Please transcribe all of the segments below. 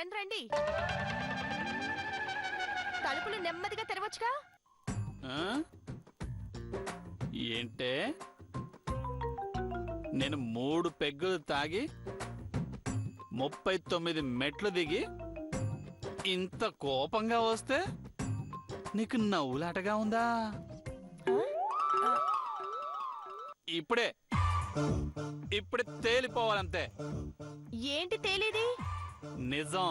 రండి రండి, తలుపులు నెమ్మదిగా తెరవచ్చుగా. ఏంటే నేను 3 పెగ్గులు తాగి 39 మెట్లు దిగి ఇంత కోపంగా వస్తే నీకు నవ్వులాటగా ఉందా? ఇప్పుడే తేలిపోవాలంతే. ఏంటి తేలేది? నిజం,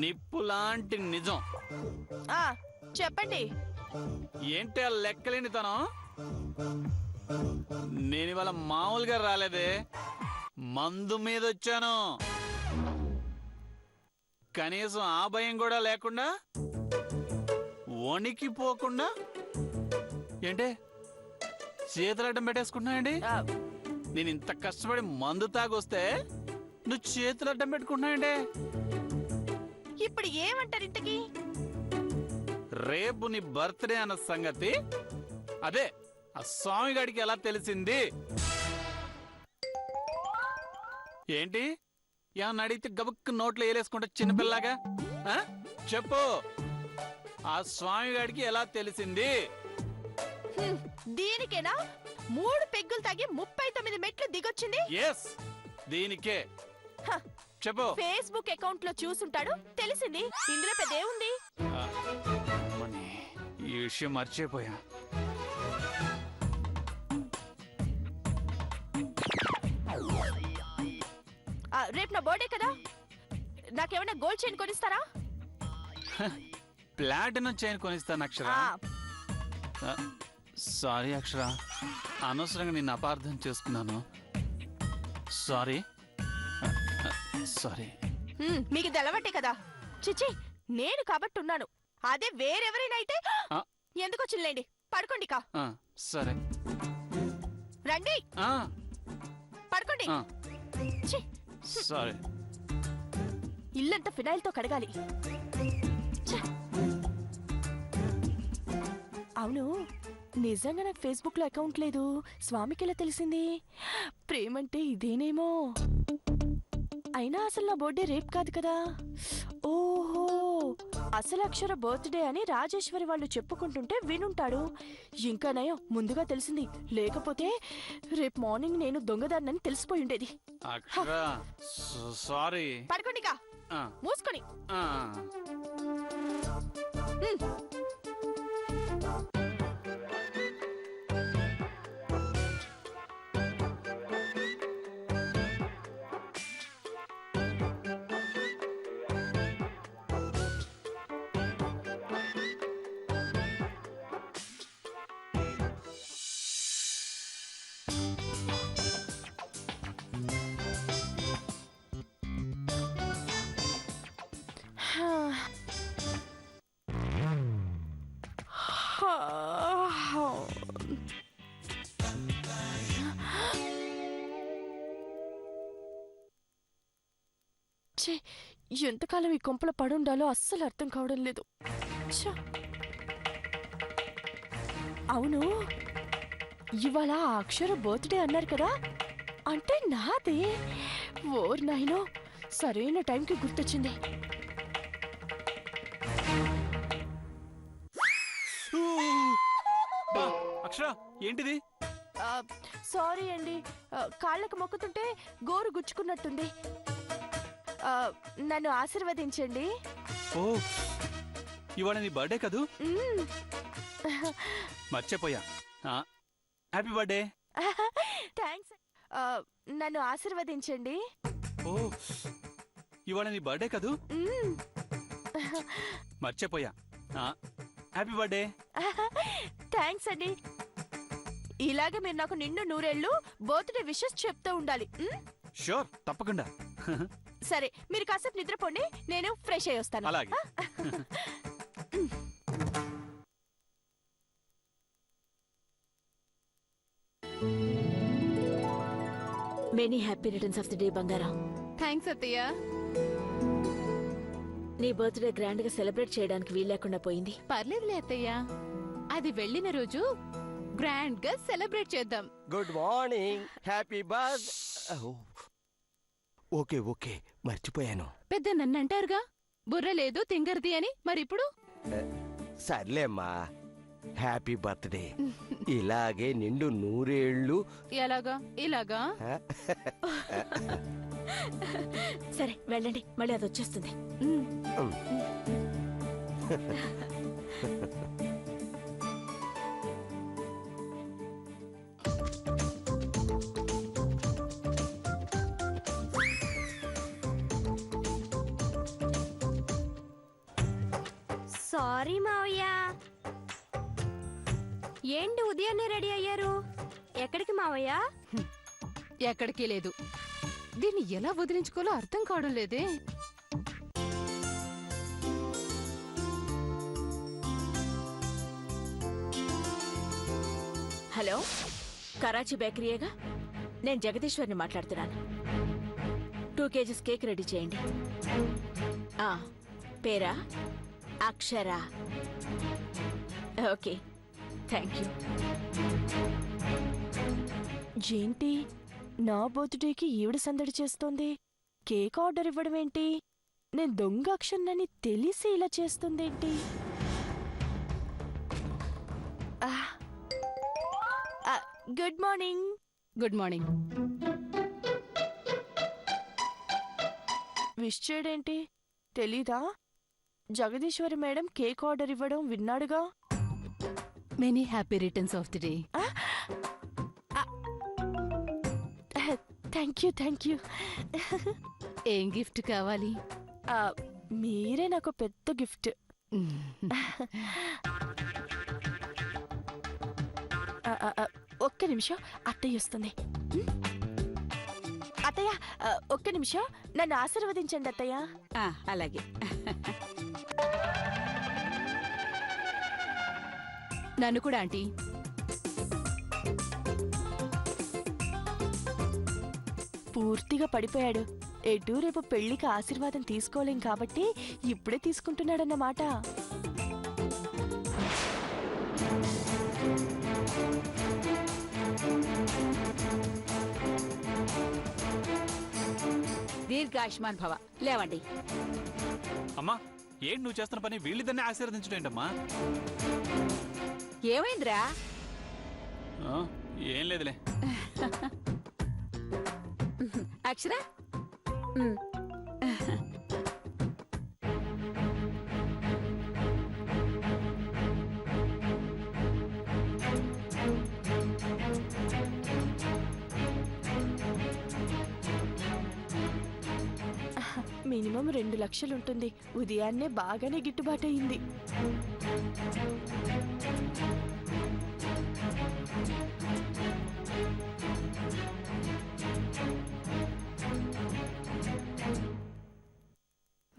నిప్పులాంటి నిజం. చెప్పండి. ఏంటి ఆ లెక్కలేనితనం? నేను ఇవాళ మామూలుగా రాలేదే, మందు మీద వచ్చాను. కనీసం ఆ భయం కూడా లేకుండా, వణికిపోకుండా. ఏంటే చేతులడ్డం పెట్టేసుకుంటున్నాయండి? నేను ఇంత కష్టపడి మందు తాగొస్తే నువ్వు చేతులడ్డం పెట్టుకుంటున్నాయండి. ఇప్పుడు ఏమంటారు ఇంతకీ? రేపు నీ బర్త్డే అన్న సంగతి అదే ఆ స్వామి గారికి ఎలా తెలిసింది? ఏంటి ఏమన్నా అడిగితే గబుక్కు నోట్లో వేలేసుకుంటా చిన్నపిల్లగా? చెప్పు, ఆ స్వామి గారికి ఎలా తెలిసింది? దీనికేనా 3 పెగ్గులు తాగి 39 మెట్లు దిగొచ్చింది? ఎస్, దీనికే. చెప్పు. ఫేస్బుక్ అకౌంట్ లో చూసుంటాడు, తెలిసింది. ఇందులో పెద్దేముంది? ఈ విషయం మర్చిపోయా. రేపు నా బర్త్డే కదా, నాకేమైనా గోల్డ్ చైన్ కొనిస్తారా? ప్లాటినం చైన్ కొనిస్తాను అక్షర. సారీ అక్షర, అనవసరంగా నిన్ను అపార్థం చేసుకున్నాను. సారీ. మీకు ఇది అలవాటే కదా. చిచి, నేను కాబట్టి ఉన్నాను. అదే వేరెవరైనా అయితే ఎందుకు వచ్చిందండి. పడుకోండి. సరే రండి, పడుకోండి. సరే. ఇల్లంతా ఫినాయిల్ తో కడగాలి. అవును, నిజంగా నాకు ఫేస్బుక్ లో అకౌంట్ లేదు. స్వామికి ఎలా తెలిసింది? ప్రేమంటే ఇదేనేమో. అయినా అసలు నా బర్త్డే రేపు కాదు కదా. ఓహో, అసలు అక్షర బర్త్డే అని రాజేశ్వరి వాళ్ళు చెప్పుకుంటుంటే వినుంటాడు. ఇంకా నయం ముందుగా తెలిసింది, లేకపోతే రేపు మార్నింగ్ నేను దొంగదాన్నని తెలిసిపోయి ఉండేది. సారీ. పడుకోండిగా, మూసుకొని. ఎంతకాలం ఈ కొంపల పడుండాలో అస్సలు అర్థం కావడం లేదు. అవును, ఇవాళ అక్షర బర్త్డే అన్నారు కదా, అంటే నాదే. ఓర్ నాయనో, సరైన టైంకి గుర్తొచ్చింది. అక్షర, ఏంటిది? సారీ అండి, కాళ్ళకు మొక్కుతుంటే గోరు గుచ్చుకున్నట్టుంది. నన్ను ఆశీర్వదించండి. ఓ, ఇవాళ నీ బర్త్డే కదూ? మర్చిపోయా. Happy birthday. థ్యాంక్స్. నన్ను ఆశీర్వదించండి. ఓ, ఇవాళ నీ బర్త్డే కదూ? మర్చిపోయా. Happy birthday. థ్యాంక్స్ అండి. ఇలాగే మీరు నాకు నిండు 100 ఏళ్ళు బర్త్డే విషెస్ చెప్తూ ఉండాలి. షూర్, తప్పకుండా. సరే, మీరు కాసేపు నిద్రపోండి, నేను ఫ్రెష్ అయ్యి వస్తాను. అలాగే. Many happy returns of the day బంగారం. థ్యాంక్స్ అత్తయ్య. నీ బర్త్డే గ్రాండ్ గా సెలబ్రేట్ చేయడానికి వీల్లేకుండా పోయింది. పర్లేదులే అత్తయ్య, అది వెళ్ళిన రోజు గ్రాండ్ గా సెలబ్రేట్ చేద్దాం. Good morning. Happy birth. Okay okay మర్చిపోయాను. పెద్ద నన్నంటారుగా బుర్ర లేదు తింగర్ది అని, మరిప్పుడు సర్లేమ్మా, హ్యాపీ బర్త్డే. ఇలాగే నిండు 100 ఏళ్ళు. ఎలాగా ఇలాగా? సరే వెళ్ళండి, మళ్ళీ అది వచ్చేస్తుంది. సారీ మావయ్య. ఏంటి ఉదయాన్నే రెడీ అయ్యారు? ఎక్కడికి మావయ్య? ఎక్కడికి లేదు. దీన్ని ఎలా వదిలించుకోవాలో అర్థం కావడం లేదే. హలో, కరాచీ బేకరీయేగా? నేను జగదీశ్వర్ని మాట్లాడుతున్నాను. 2 కేజీస్ కేక్ రెడీ చేయండి. పేరా? అక్షర. Okay, thank you. ఏంటి నా బర్త్డేకి ఈవిడ సందడి చేస్తోంది? కేక్ ఆర్డర్ ఇవ్వడం ఏంటి? నేను దొంగ అక్షన్నని తెలిసి ఇలా చేస్తుందేంటి? Good morning. Good morning. Wish చేయడేంటి? తెలీదా? జగదీశ్వరి మేడం కేక్ ఆర్డర్ ఇవ్వడం విన్నాడుగా. Many happy returns of the day. Thank you. ఏం గిఫ్ట్ కావాలి? మీరే నాకు పెద్ద గిఫ్ట్. ఒక్క నిమిషం, అత్తయ్య వస్తుంది. అత్తయ్య, ఒక్క నిమిషం, నన్ను ఆశీర్వదించండి అత్తయ్య. అలాగే. నన్ను కూడా ఆంటీ. పూర్తిగా పడిపోయాడు. ఎటు రేపు పెళ్లికి ఆశీర్వాదం తీసుకోలేం కాబట్టి ఇప్పుడే తీసుకుంటున్నాడన్నమాట. దీర్ఘాయుష్మాన్ భవ. లేవండి. అమ్మా, ఏంటి నువ్వు చేస్తున్న పని? వీళ్ళిద్దరిని ఆశీర్వదించడేంటమ్మా? ఏమైందిరా? ఏం లేదులే. అక్షర, మినిమం 2 లక్షలుంటుంది. ఉదయాన్నే బాగానే గిట్టుబాటయింది.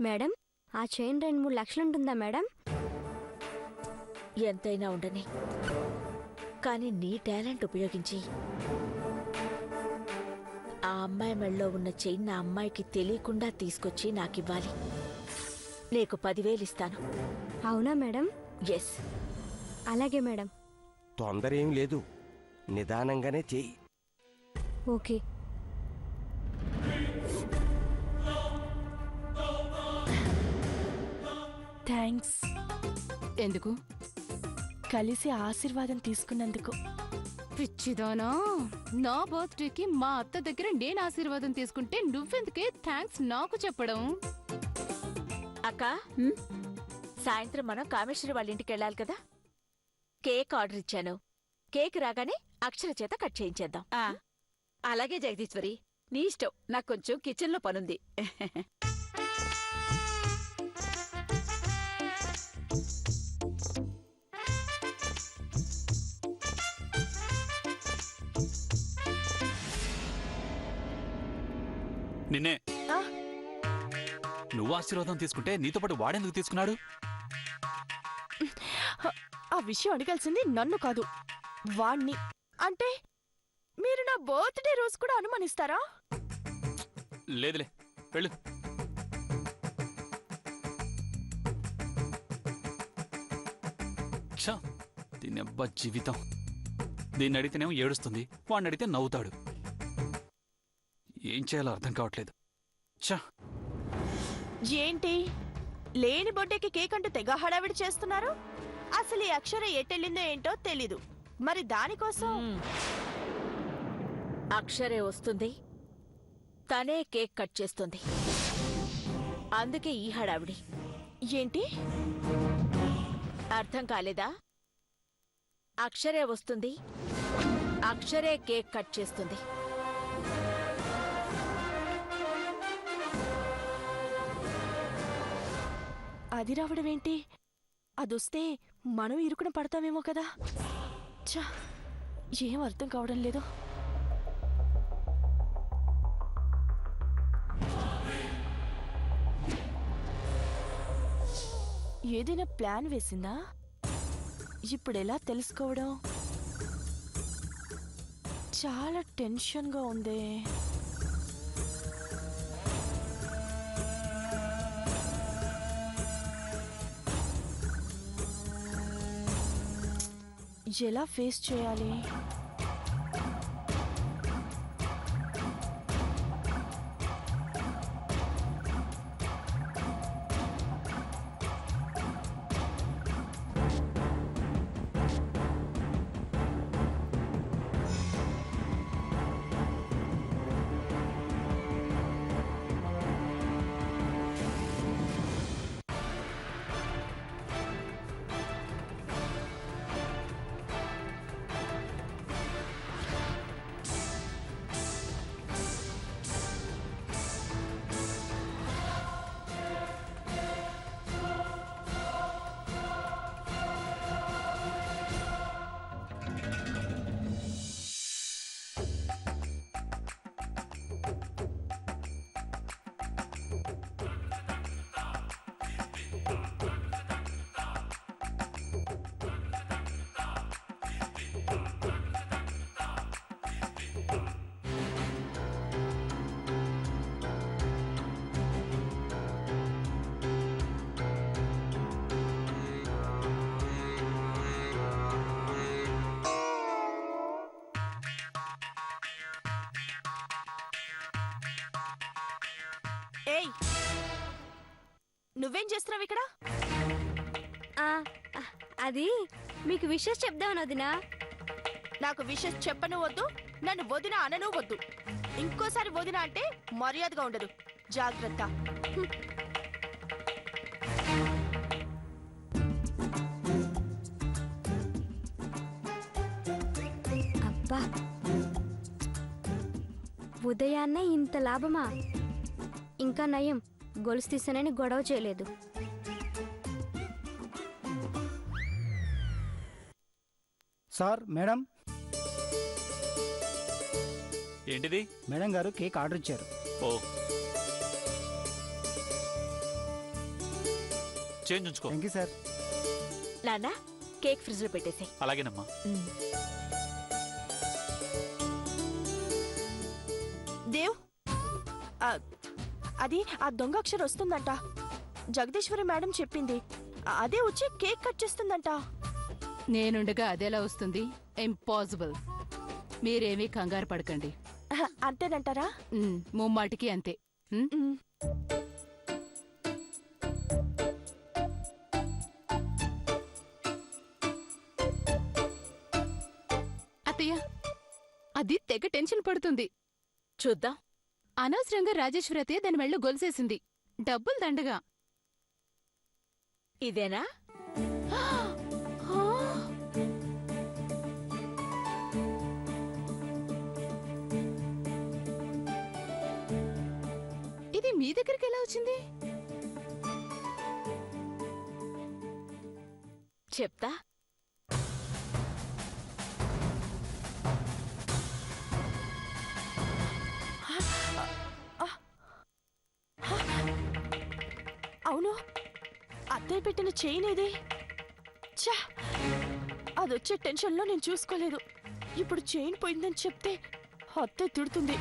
మేడం, ఆ చైన్ 2-3 లక్షలుంటుందా మేడం? ఎంతైనా ఉండని, కానీ నీ టాలెంట్ ఉపయోగించి ఆ అమ్మాయి మెళ్ళలో ఉన్న చైన్ నా అమ్మాయికి తెలియకుండా తీసుకొచ్చి నాకివ్వాలి. నీకు 10,000 ఇస్తాను. అవునా మేడం? ఎస్. అలాగే మేడం. తొందర ఏం లేదు, నిదానంగానే చెయ్యి. ఓకే. థ్యాంక్స్. ఎందుకు? కలిసి ఆశీర్వాదం తీసుకున్నందుకు. పిచ్చిదానా, నా బర్త్డేకి మా అత్త దగ్గర నేను ఆశీర్వాదం తీసుకుంటే నువ్వెందుకే థ్యాంక్స్ నాకు చెప్పడం? అక్క, సాయంత్రం మనం కామేశ్వరి వాళ్ళ ఇంటికి వెళ్ళాలి కదా. కేక్ ఆర్డర్ ఇచ్చాను. కేక్ రాగానే అక్షర చేత కట్ చేయించేద్దాం. అలాగే జగదీశ్వరి, నీ ఇష్టం. నాకు కొంచెం కిచెన్లో పనుంది. నిన్నే. నువ్వు ఆశీర్వాదం తీసుకుంటే నీతో పాటు వాడెందుకు తీసుకున్నాడు? ఆ విషయం అడగాల్సింది నన్ను కాదు, వాణ్ణి. అంటే మీరు నా బర్త్డే రోజు కూడా అనుమానిస్తారా? లేదులే, వెళ్ళు. దీనబ్బా జీవితం. దీన్ని అడిగితేనేమో ఏడుస్తుంది, వాడిని అడిగితే నవ్వుతాడు. ఏం చేయాలో అర్థం కావట్లేదు. ఛ, ఏంటి లేని బొడ్డేకి కేక్ అంటూ తెగ హడావిడి చేస్తున్నారు? అసలు ఈ అక్షర ఎటెళ్ళిందో ఏంటో తెలీదు. మరి దానికోసం అక్షరే వస్తుంది, తనే కేక్ కట్ చేస్తుంది. అందుకే ఈ హడావిడి. ఏంటి? అర్థం కాలేదా? అక్షరే వస్తుంది, అక్షరే కేక్ కట్ చేస్తుంది. అది రావడం ఏంటి? అదొస్తే మనం ఇరుకున పడతామేమో కదా. ఛ, ఏం అర్థం కావడం లేదు. ఏదైనా ప్లాన్ వేసిందా? ఇప్పుడెలా తెలుసుకోవడం? చాలా టెన్షన్గా ఉంది. ఎలా ఫేస్ చేయాలి? ఏయ్, నువ్వేం చేస్తున్నావు ఇక్కడ? అది మీకు విషెస్ చెప్దామని వదినా. నాకు విషయం చెప్పను వద్దు, నన్ను వదిన అనను వద్దు. ఇంకోసారి వదిన అంటే మర్యాదగా ఉండదు. జాగ్రత్త. అబ్బా, ఉదయాన్నే ఇంత లాభమా? ఇంకా నయం, గొలుసు తీసానని గొడవ చేయలేదు. సార్, మేడం ఏంటిది? మేడం గారు కేక్ ఆర్డర్ ఇచ్చారు. ఓ, చేంజ్ ఉంచుకో. Thank you sir. నాన్న, కేక్ ఫ్రిడ్జ్ లో పెట్టేసి. అలాగేనమ్మా. దేవ్, అది ఆ దొంగ అక్షర వస్తుందంట. జగదీశ్వరి మేడం చెప్పింది. అదే వచ్చి కేక్ కట్ చేస్తుందంట. నేనుండగా అదెలా వస్తుంది? ఇంపాసిబుల్. మీరేమీ కంగారు పడకండి. అంతేనంటారా? ముమ్మాటికి అంతే. అత్తయ్య, అది తెగ టెన్షన్ పడుతుంది. చూద్దాం. అనవసరంగా రాజేశ్వరి అత్తయ్య దాని మెళ్ళు గొలుసేసింది. డబ్బులు దండగా. ఇదేనా? ఇది మీ దగ్గరికి ఎలా వచ్చింది? చెప్తా. అవును, అత్తయ్య పెట్టిన చైన్ ఏది? ఛా, అదొచ్చే టెన్షన్లో నేను చూసుకోలేదు. ఇప్పుడు చైన్ పోయిందని చెప్తే అత్తయ్య తిడుతుంది.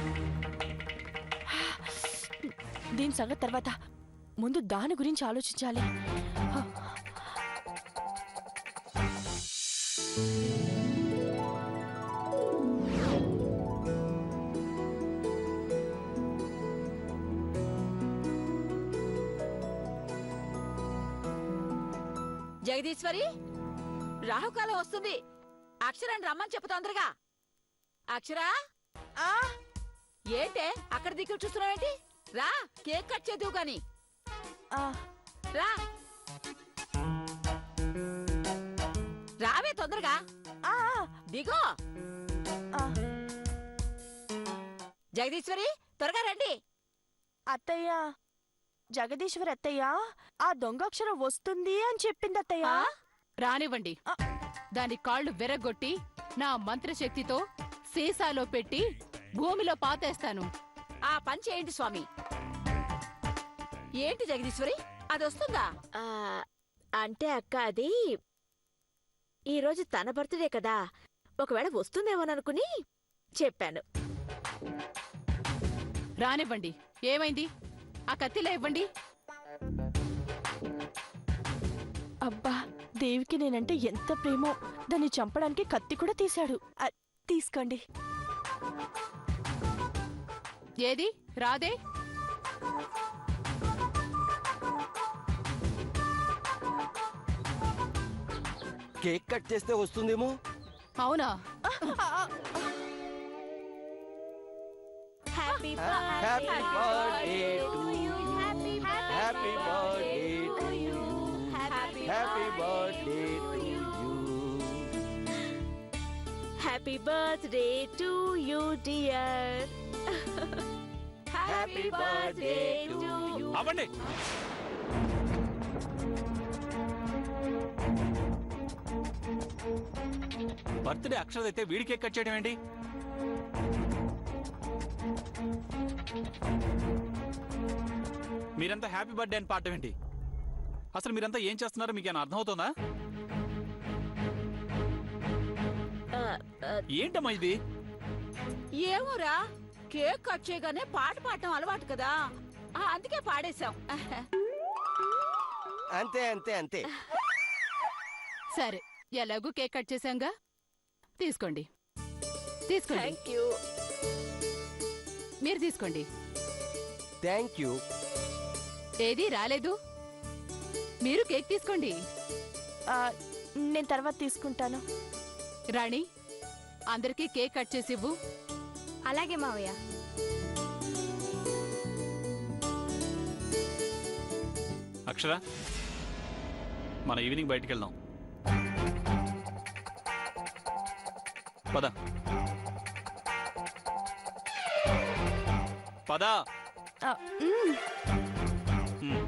దీని సంగతి తర్వాత, ముందు దాని గురించి ఆలోచించాలి. జగదీశ్వరి, రాహుకాలం వస్తుంది. అక్షరాన్ని రమ్మని చెప్పు తొందరగా. అక్షరా, ఆ ఏంటే అక్కడ దిక్కు చూస్తున్నావేంటి? రా, కేక్ కట్ చేద్దువు గాని. ఆ, రా, రావే తొందరగా. ఆ, దిగో. ఆ. జగదీశ్వరి, త్వరగా రండి. అత్తయ్య, జగదీశ్వర్ అత్తయ్య, ఆ దొంగాక్షరం వస్తుంది అని చెప్పింది అత్తయ్య. ఆ? రానివ్వండి. ఆ. దాని కాళ్ళు విరగొట్టి నా మంత్రశక్తితో సీసాలో పెట్టి భూమిలో పాతేస్తాను. ఆ పని చేయండి స్వామి. ఏంటి జగదీశ్వరి, అది వస్తుందా? ఆ, అంటే అక్క అది ఈరోజు తన బర్త్డే కదా, ఒకవేళ వస్తుందేమోననుకుని చెప్పాను. రానివ్వండి. ఏమైంది? ఆ కత్తిలా ఇవ్వండి. అబ్బా, దేవికి నేనంటే ఎంత ప్రేమో, దాన్ని చంపడానికి కత్తి కూడా తీశాడు. తీసుకోండి. ఏది రాదే? కేక్ కట్ చేస్తే వస్తుందేమో. అవునా? Happy happy birthday to you, happy birthday to you, happy birthday to you. Happy birthday to you dear. Happy birthday to you. అవ్వండి. బర్త్డే అక్షరదైతే వీడి కేక్ కట్ చేయడం ఏంటి? మీరంతా హ్యాపీ బర్త్డే అని పాడటం ఏంటి? అసలు మీరంతా ఏం చేస్తున్నారో మీకేమైనా అర్థమవుతుందా? ఏంటమ్మా ఇది? ఏమోరా, కేక్ కట్ చేయగానే పాట పాడటం అలవాటు కదా, అందుకే పాడేశాం. అంతే అంతే అంతే. సరే, ఎలాగూ కేక్ కట్ చేశాంగా, తీసుకోండి. తీసుకోండి, థ్యాంక్ యూ. మీరు తీసుకోండి. Thank you. ఏదీ రాలేదు. మీరు కేక్ తీసుకోండి. నేను తర్వాత తీసుకుంటాను. రాణి, అందరికీ కేక్ కట్ చేసి ఇవ్వు. అలాగే మావయ్య. అక్షర, మన ఈవినింగ్ బయటికి వెళ్దాం. పద పద. ఆ, మ్. హ్మ్.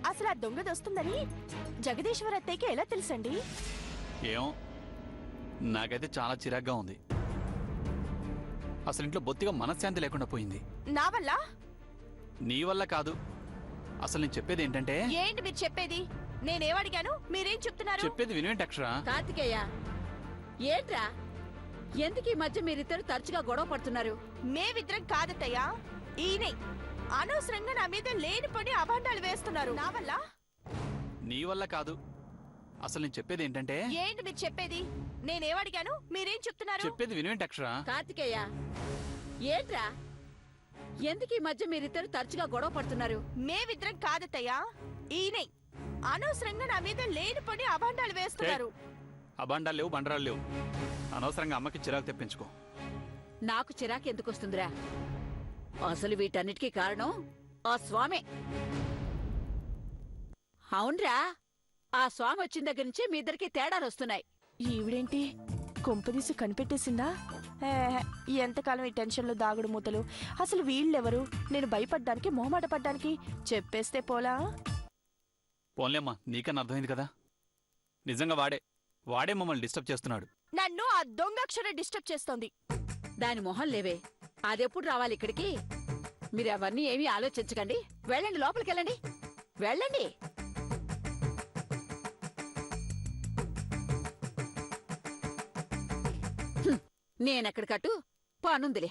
అసలు ఆ దొంగది వస్తుందని జగదీశ్వర్ అత్తయ్యకి ఎలా తెలుసండి? ఏం, నాకైతే చాలా చిరాగ్గా ఉంది. అసలు ఇంట్లో బొత్తిగా మనశ్శాంతి లేకుండా పోయింది. నా వల్ల? నీ వల్ల కాదు. అసలు నేను చెప్పేది ఏంటంటే, ఏంటి మీరు చెప్పేది? నేనేమడిగాను, మీరేం చెప్తున్నారు? చెప్పేది వినేంటి అక్షర? కార్తికేయ, ఏంట్రా, ఎందుకు ఈ మధ్య మీరిద్దరు తరచుగా గొడవ పడుతున్నారు? మేమిద్దరం కాదత్తయ్యా, ఈయనే అనవసరంగా నా మీద లేనిపోని అభాండాలు వేస్తున్నారు. నా వల్ల? నీ వల్ల కాదు. అసలు నేను చెప్పేది ఏంటంటే, ఏంటి మీరు చెప్పేది? నేనేమడిగాను, మీరేం చెప్తున్నారు? చెప్పేది వినేంటి అక్షర? కార్తికేయ, ఏంట్రా, ఎందుకు ఈ మధ్య మీరిద్దరు తరచుగా గొడవ పడుతున్నారు? మేమిద్దరం కాదత్తయ్యా, ఈయనే అనవసరంగా నా మీద లేనిపోని అభాండాలు వేస్తున్నారు. అబాండాలు లేవు, బండరాలు లేవు. అనవసరంగా అమ్మకి చిరాకు తెప్పించుకో. నాకు చిరాకు ఎందుకు వస్తుందిరా? అసలు వీటన్నిటికీ కారణం ఆ స్వామి. అవునరా, ఆ స్వామి వచ్చిన దగ్గర నుంచి మీ ఇద్దరికి తేడాలు వస్తున్నాయి. ఈవిడేంటి కొంపదీసి కనిపెట్టేసిందా? ఎంతకాలం ఈ టెన్షన్లో దాగుడు మూతలు. అసలు వీళ్ళెవరు? నేను భయపడ్డానికి, మొహమాట పడ్డానికి చెప్పేస్తే పోలా? పోన్లేమ్మా, నీకన్నా అర్థమైంది కదా. నిజంగా వాడే మమ్మల్ని డిస్టర్బ్ చేస్తున్నాడు. నన్ను ఆ దొంగాక్షరం డిస్టర్బ్ చేస్తోంది. దాని మొహం లేవే, అదెప్పుడు రావాలి ఇక్కడికి? మీరు అవన్నీ ఏమీ ఆలోచించకండి, వెళ్ళండి, లోపలికెళ్ళండి, వెళ్ళండి. నేనెక్కడ కట్టు, పనుందిలే.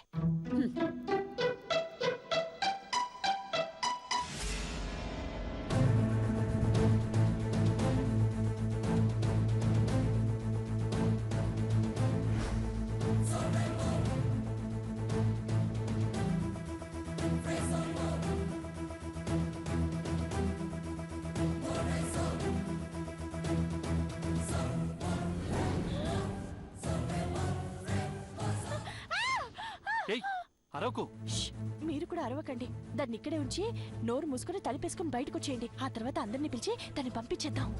ఏయ్ అరవకు. ష్! మీరు కూడా అరవకండి. దాన్ని ఇక్కడే ఉంచి నోరు మూసుకుని తలుపేసుకుని బయటకు వచ్చేయండి. ఆ తర్వాత అందరినీ పిలిచి దాన్ని పంపించేద్దాం.